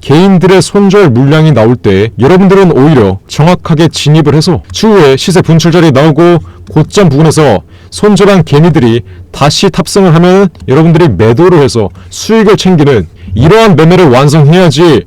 개인들의 손절 물량이 나올 때 여러분들은 오히려 정확하게 진입을 해서 추후에 시세 분출절이 나오고 고점 부근에서 손절한 개미들이 다시 탑승을 하면 여러분들이 매도를 해서 수익을 챙기는 이러한 매매를 완성해야지.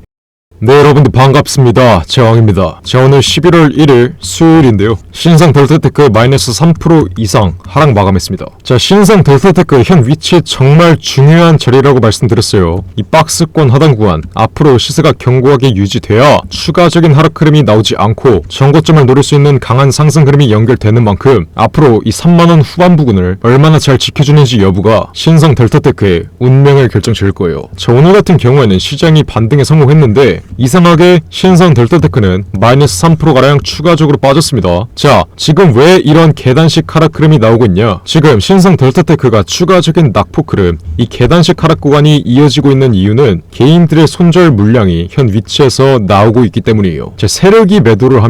네, 여러분들 반갑습니다. 제왕입니다. 자, 오늘 11월 1일 수요일인데요. 신상 델타테크 마이너스 3% 이상 하락 마감했습니다. 자, 신상 델타테크 현 위치 정말 중요한 자리라고 말씀드렸어요. 이 박스권 하단 구간 앞으로 시세가 견고하게 유지돼야 추가적인 하락 흐름이 나오지 않고 전고점을 노릴 수 있는 강한 상승 흐름이 연결되는 만큼 앞으로 이 3만원 후반 부근을 얼마나 잘 지켜주는지 여부가 신상 델타테크의 운명을 결정지을 거예요. 자, 오늘 같은 경우에는 시장이 반등에 성공했는데 이상하게 신상 델타테크는 마이너스 3%가량 추가적으로 빠졌습니다. 자, 지금 왜 이런 계단식 하락 흐름이 나오고 있냐? 지금 신상 델타테크가 추가적인 낙폭 흐름, 이 계단식 하락 구간이 이어지고 있는 이유는 개인들의 손절 물량이 현 위치에서 나오고 있기 때문이에요. 자, 세력이 매도를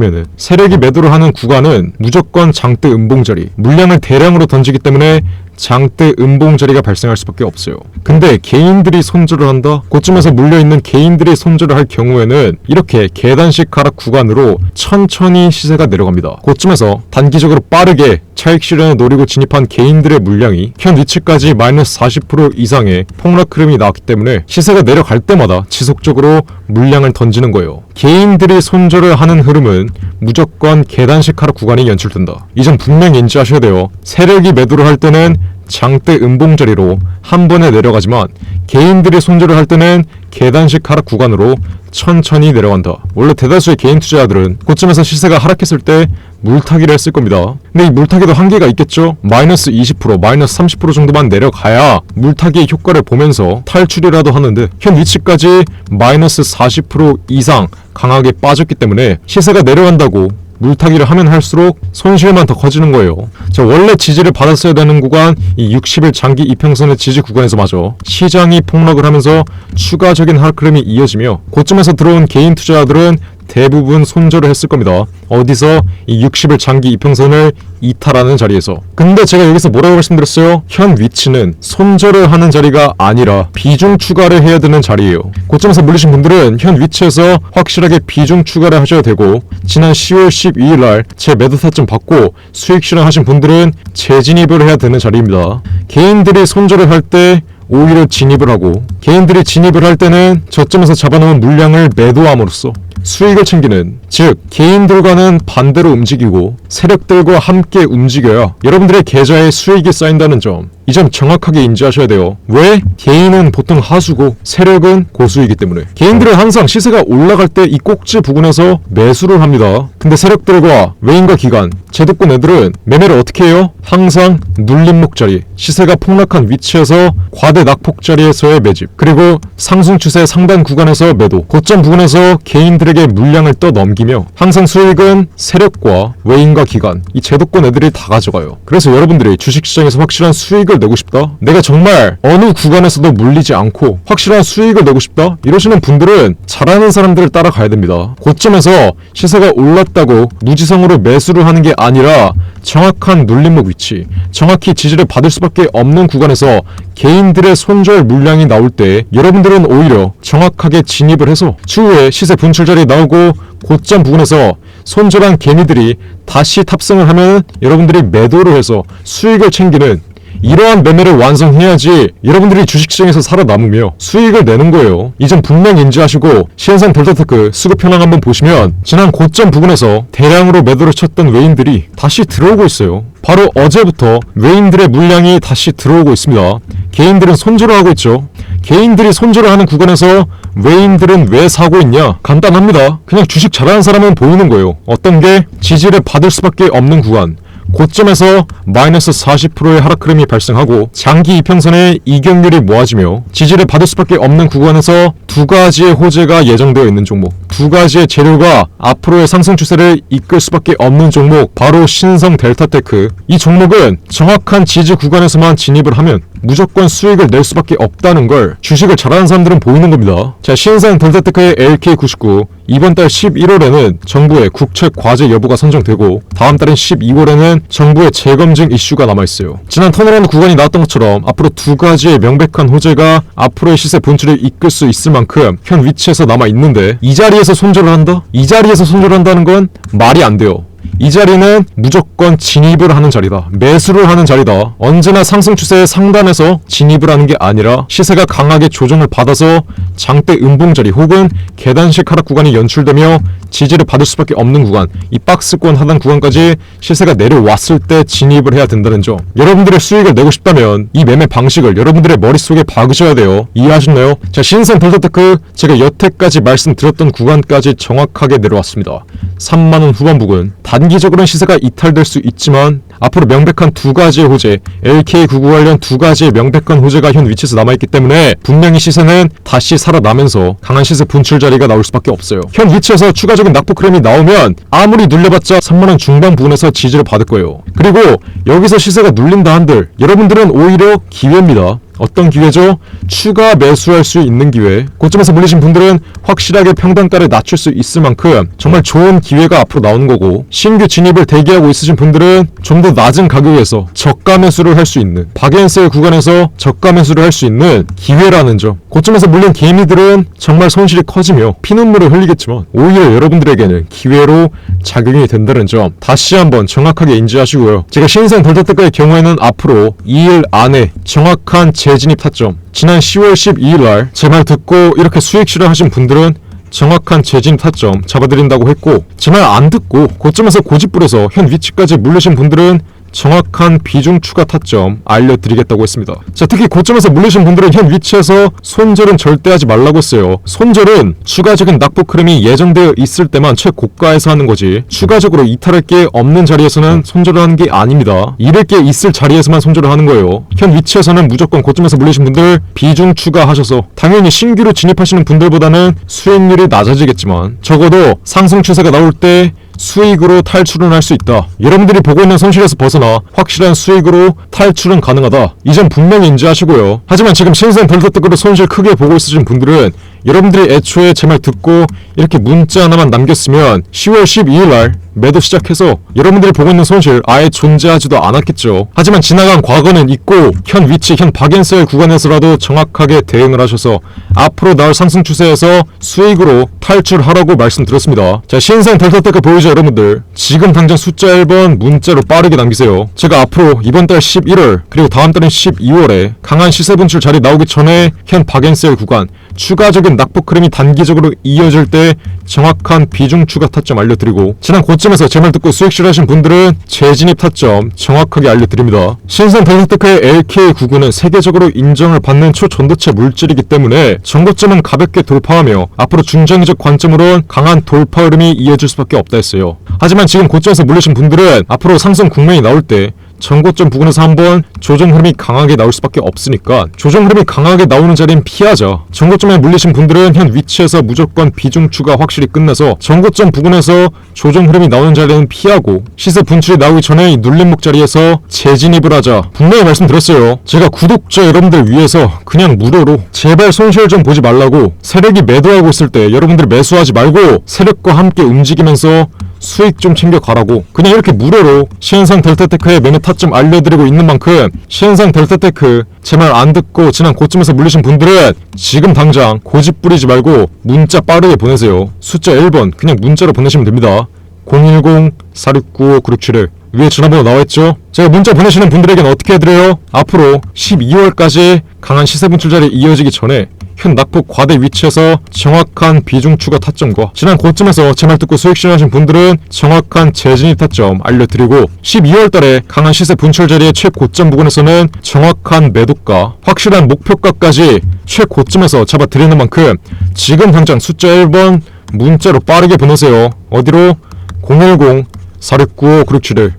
하는 구간은 무조건 장대 음봉자리, 물량을 대량으로 던지기 때문에 장대 음봉자리가 발생할 수밖에 없어요. 근데 개인들이 손절을 한다? 고점에서 물려있는 개인들이 손절을 할 경우에는 이렇게 계단식 하락 구간으로 천천히 시세가 내려갑니다. 고점에서 단기적으로 빠르게 차익 실현을 노리고 진입한 개인들의 물량이 현 위치까지 마이너스 40% 이상의 폭락 흐름이 나왔기 때문에 시세가 내려갈 때마다 지속적으로 물량을 던지는 거예요. 개인들이 손절을 하는 흐름은 무조건 계단식 하락 구간이 연출된다. 이 점 분명히 인지하셔야 돼요. 세력이 매도를 할 때는 장대 음봉자리로 한 번에 내려가지만 개인들이 손절을 할 때는 계단식 하락 구간으로 천천히 내려간다. 원래 대다수의 개인 투자자들은 고점에서 시세가 하락했을 때 물타기를 했을 겁니다. 근데 이 물타기도 한계가 있겠죠? 마이너스 20%, 마이너스 30% 정도만 내려가야 물타기의 효과를 보면서 탈출이라도 하는데 현 위치까지 마이너스 40% 이상 강하게 빠졌기 때문에 시세가 내려간다고 물타기를 하면 할수록 손실만 더 커지는 거예요. 자, 원래 지지를 받았어야 되는 구간 이 60일 장기 이평선의 지지 구간에서마저 시장이 폭락을 하면서 추가적인 하락 흐름이 이어지며 고점에서 들어온 개인 투자자들은 대부분 손절을 했을 겁니다. 어디서? 이 60일 장기 이평선을 이탈하는 자리에서. 근데 제가 여기서 뭐라고 말씀드렸어요? 현 위치는 손절을 하는 자리가 아니라 비중 추가를 해야 되는 자리예요. 고점에서 물리신 분들은 현 위치에서 확실하게 비중 추가를 하셔야 되고, 지난 10월 12일 날 제 매도 타점 받고 수익 실현하신 분들은 재진입을 해야 되는 자리입니다. 개인들이 손절을 할 때 오히려 진입을 하고, 개인들이 진입을 할 때는 저점에서 잡아놓은 물량을 매도함으로써 수익을 챙기는, 즉 개인들과는 반대로 움직이고 세력들과 함께 움직여야 여러분들의 계좌에 수익이 쌓인다는 점, 이 점 정확하게 인지하셔야 돼요. 왜? 개인은 보통 하수고 세력은 고수이기 때문에. 개인들은 항상 시세가 올라갈 때 이 꼭지 부근에서 매수를 합니다. 근데 세력들과 외인과 기관, 제도권 애들은 매매를 어떻게 해요? 항상 눌림목 자리, 시세가 폭락한 위치에서 과대 낙폭 자리에서의 매집, 그리고 상승 추세 상단 구간에서 매도, 고점 부근에서 개인들에게 물량을 떠넘기며 항상 수익은 세력과 외인과 기관, 이 제도권 애들이 다 가져가요. 그래서 여러분들이 주식시장에서 확실한 수익을 내고 싶다? 내가 정말 어느 구간에서도 물리지 않고 확실한 수익을 내고 싶다? 이러시는 분들은 잘하는 사람들을 따라가야 됩니다. 고점에서 시세가 올랐다고 무지성으로 매수를 하는 게 아니라 정확한 눌림목 위치, 정확히 지지를 받을 수밖에 없는 구간에서 개인들의 손절 물량이 나올 때 여러분들은 오히려 정확하게 진입을 해서 추후에 시세 분출절이 나오고 고점 부근에서 손절한 개미들이 다시 탑승을 하면 여러분들이 매도를 해서 수익을 챙기는 이러한 매매를 완성해야지 여러분들이 주식시장에서 살아남으며 수익을 내는 거예요. 이 점 분명히 인지하시고, 신상 델타테크 수급 현황 한번 보시면 지난 고점 부근에서 대량으로 매도를 쳤던 외인들이 다시 들어오고 있어요. 바로 어제부터 외인들의 물량이 다시 들어오고 있습니다. 개인들은 손절을 하고 있죠. 개인들이 손절을 하는 구간에서 외인들은 왜 사고 있냐? 간단합니다. 그냥 주식 잘하는 사람은 보이는 거예요. 어떤 게? 지지를 받을 수밖에 없는 구간, 고점에서 마이너스 40%의 하락 흐름이 발생하고 장기 이평선의 이격률이 모아지며 지지를 받을 수밖에 없는 구간에서 두 가지의 호재가 예정되어 있는 종목, 두 가지의 재료가 앞으로의 상승 추세를 이끌 수밖에 없는 종목, 바로 신성 델타테크. 이 종목은 정확한 지지 구간에서만 진입을 하면 무조건 수익을 낼 수밖에 없다는 걸 주식을 잘하는 사람들은 보이는 겁니다. 자, 신성 델타테크의 LK99, 이번 달 11월에는 정부의 국책 과제 여부가 선정되고 다음 달인 12월에는 정부의 재검증 이슈가 남아있어요. 지난 턴어라운드 구간이 나왔던 것처럼 앞으로 두 가지의 명백한 호재가 앞으로의 시세 분출을 이끌 수 있을 만큼 현 위치에서 남아있는데, 이 자리에서 손절을 한다? 이 자리에서 손절을 한다는 건 말이 안 돼요. 이 자리는 무조건 진입을 하는 자리다. 매수를 하는 자리다. 언제나 상승 추세의 상단에서 진입을 하는 게 아니라 시세가 강하게 조정을 받아서 장대 음봉자리 혹은 계단식 하락 구간이 연출되며 지지를 받을 수밖에 없는 구간, 이 박스권 하단 구간까지 시세가 내려왔을 때 진입을 해야 된다는 점. 여러분들의 수익을 내고 싶다면 이 매매 방식을 여러분들의 머릿속에 박으셔야 돼요. 이해하셨나요? 자, 신성 델타테크, 제가 여태까지 말씀드렸던 구간까지 정확하게 내려왔습니다. 3만원 후반 부근. 단기적으로는 시세가 이탈될 수 있지만 앞으로 명백한 두 가지의 호재, LK99 관련 두 가지의 명백한 호재가 현 위치에서 남아있기 때문에 분명히 시세는 다시 살아나면서 강한 시세 분출 자리가 나올 수밖에 없어요. 현 위치에서 추가적인 낙폭 흐름이 나오면 아무리 눌려봤자 3만원 중반 부근에서 지지를 받을 거예요. 그리고 여기서 시세가 눌린다 한들 여러분들은 오히려 기회입니다. 어떤 기회죠? 추가 매수할 수 있는 기회. 고점에서 물리신 분들은 확실하게 평단가를 낮출 수 있을 만큼 정말 좋은 기회가 앞으로 나오는 거고, 신규 진입을 대기하고 있으신 분들은 좀 더 낮은 가격에서 저가 매수를 할 수 있는, 박앤셀 구간에서 저가 매수를 할 수 있는 기회라는 점. 고점에서 물린 개미들은 정말 손실이 커지며 피눈물을 흘리겠지만 오히려 여러분들에게는 기회로 작용이 된다는 점 다시 한번 정확하게 인지하시고요. 제가 신성 델타테크의 경우에는 앞으로 2일 안에 정확한 재진입 타점, 지난 10월 12일날 제 말 듣고 이렇게 수익 실현하신 분들은 정확한 재진 타점 잡아드린다고 했고, 제 말 안 듣고 고점에서 고집불에서 현 위치까지 물리신 분들은 정확한 비중 추가 타점 알려드리겠다고 했습니다. 자, 특히 고점에서 물리신 분들은 현 위치에서 손절은 절대 하지 말라고 했어요. 손절은 추가적인 낙폭 흐름이 예정되어 있을 때만 최고가에서 하는 거지, 추가적으로 이탈할 게 없는 자리에서는 손절을 하는 게 아닙니다. 잃을 게 있을 자리에서만 손절을 하는 거예요. 현 위치에서는 무조건 고점에서 물리신 분들 비중 추가하셔서 당연히 신규로 진입하시는 분들보다는 수익률이 낮아지겠지만 적어도 상승 추세가 나올 때 수익으로 탈출은 할 수 있다. 여러분들이 보고 있는 손실에서 벗어나 확실한 수익으로 탈출은 가능하다. 이 점 분명히 인지하시고요. 하지만 지금 신성 델타테크로 손실 크게 보고 있으신 분들은 여러분들이 애초에 제 말 듣고 이렇게 문자 하나만 남겼으면 10월 12일날 매도 시작해서 여러분들이 보고 있는 손실 아예 존재하지도 않았겠죠. 하지만 지나간 과거는 있고 현 위치, 현 박앤셀 구간에서라도 정확하게 대응을 하셔서 앞으로 나올 상승 추세에서 수익으로 탈출하라고 말씀드렸습니다. 자, 신성 델타테크 보이죠 여러분들? 지금 당장 숫자 1번 문자로 빠르게 남기세요. 제가 앞으로 이번 달 11월 그리고 다음 달인 12월에 강한 시세 분출 자리 나오기 전에 현 박앤셀 구간 추가적인 낙폭 흐름이 단기적으로 이어질 때 정확한 비중 추가 타점 알려드리고, 지난 고점에서 제 말 듣고 수익 실하신 분들은 재진입 타점 정확하게 알려드립니다. 신성 델타테크의 LK99는 세계적으로 인정을 받는 초전도체 물질이기 때문에 전고점은 가볍게 돌파하며 앞으로 중장기적 관점으로는 강한 돌파 흐름이 이어질 수밖에 없다 했어요. 하지만 지금 고점에서 물리신 분들은 앞으로 상승 국면이 나올 때 전고점 부근에서 한번 조정 흐름이 강하게 나올 수밖에 없으니까 조정 흐름이 강하게 나오는 자리는 피하자. 전고점에 물리신 분들은 현 위치에서 무조건 비중 추가 확실히 끝내서 전고점 부근에서 조정 흐름이 나오는 자리는 피하고 시세 분출이 나오기 전에 이 눌림목 자리에서 재진입을 하자. 분명히 말씀드렸어요. 제가 구독자 여러분들 위해서 그냥 무료로 제발 손실 좀 보지 말라고, 세력이 매도하고 있을 때 여러분들 매수하지 말고 세력과 함께 움직이면서 수익 좀 챙겨가라고 그냥 이렇게 무료로 신성 델타테크의 매매 타점 알려드리고 있는 만큼, 신성 델타테크 제 말 안 듣고 지난 고점에서 물리신 분들은 지금 당장 고집 부리지 말고 문자 빠르게 보내세요. 숫자 1번 그냥 문자로 보내시면 됩니다. 010-4695-9671 위에 전화번호 나와있죠? 제가 문자 보내시는 분들에게는 어떻게 해드려요? 앞으로 12월까지 강한 시세 분출 자리 이어지기 전에 현 낙폭 과대 위치에서 정확한 비중 추가 타점과 지난 고점에서 제 말 듣고 수익 실현하신 분들은 정확한 재진입 타점 알려드리고, 12월달에 강한 시세 분출 자리의 최고점 부근에서는 정확한 매도가, 확실한 목표가까지 최고점에서 잡아드리는 만큼 지금 당장 숫자 1번 문자로 빠르게 보내세요. 어디로? 010-4695-9671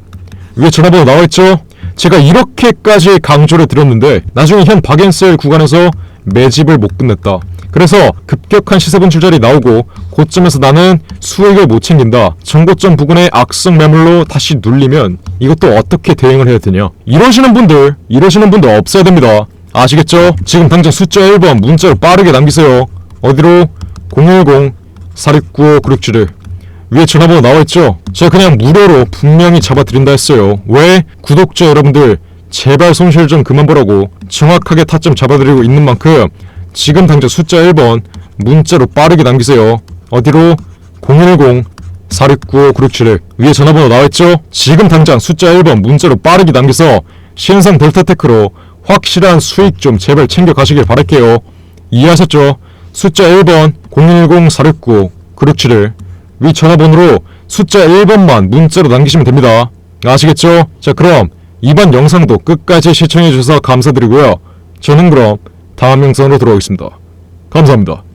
위에 전화번호 나와있죠? 제가 이렇게까지 강조를 드렸는데 나중에 현 박앤셀 구간에서 매집을 못 끝냈다. 그래서 급격한 시세 분출절이 나오고 고점에서 나는 수익을 못 챙긴다. 전고점 부근의 악성 매물로 다시 눌리면 이것도 어떻게 대응을 해야 되냐. 이러시는 분들 없어야 됩니다. 아시겠죠? 지금 당장 숫자 1번 문자로 빠르게 남기세요. 어디로? 010-4695-9671 위에 전화번호 나와있죠? 제가 그냥 무료로 분명히 잡아드린다 했어요. 왜? 구독자 여러분들 제발 손실 좀 그만 보라고 정확하게 타점 잡아드리고 있는 만큼 지금 당장 숫자 1번 문자로 빠르게 남기세요. 어디로? 010-4695-9671 위에 전화번호 나와있죠? 지금 당장 숫자 1번 문자로 빠르게 남겨서 신상 델타테크로 확실한 수익 좀 제발 챙겨가시길 바랄게요. 이해하셨죠? 숫자 1번 010-4695-9671 위 전화번호로 숫자 1번만 문자로 남기시면 됩니다. 아시겠죠? 자, 그럼 이번 영상도 끝까지 시청해주셔서 감사드리고요. 저는 그럼 다음 영상으로 돌아오겠습니다. 감사합니다.